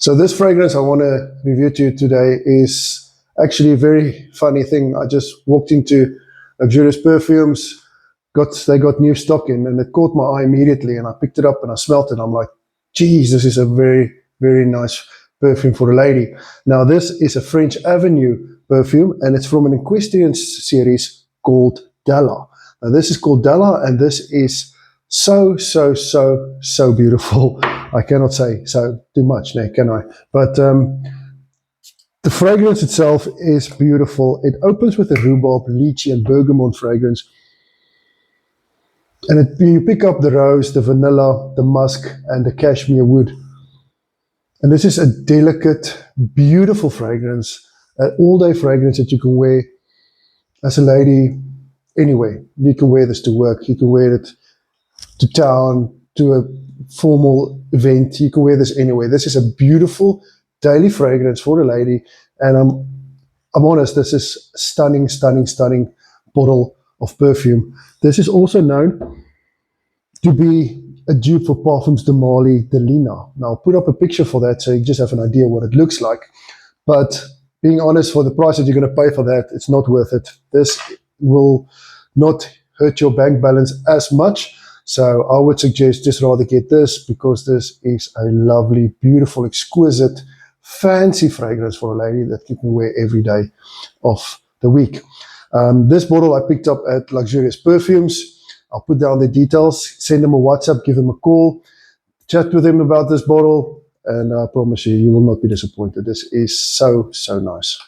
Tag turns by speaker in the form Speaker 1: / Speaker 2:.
Speaker 1: So this fragrance I want to review to you today is actually a very funny thing. I just walked into Luxurious Perfumes, they got new stock in, and it caught my eye immediately, and I picked it up and I smelt it. I'm like, geez, this is a very, very nice perfume for a lady. Now this is a French Avenue perfume, and it's from an equestrian series called Della. Now this is called Della, and this is so beautiful. I cannot say so too much now, can I? But the fragrance itself is beautiful. It opens with a rhubarb, lychee, and bergamot fragrance. And you pick up the rose, the vanilla, the musk, and the cashmere wood. And this is a delicate, beautiful fragrance, an all-day fragrance that you can wear as a lady anyway. You can wear this to work. You can wear it to town, to a formal event. You can wear this anyway. This is a beautiful daily fragrance for a lady, and I'm honest, this is stunning bottle of perfume. This is also known to be a dupe for Parfums de Marly de Lina. Now I'll put up a picture for that so you just have an idea what it looks like. But being honest, for the price that you're going to pay for that, it's not worth it. This will not hurt your bank balance as much. So I would suggest just rather get this, because this is a lovely, beautiful, exquisite, fancy fragrance for a lady that you can wear every day of the week. This bottle I picked up at Luxurious Perfumes. I'll put down the details, send them a WhatsApp, give them a call, chat with them about this bottle, and I promise you, you will not be disappointed. This is so nice.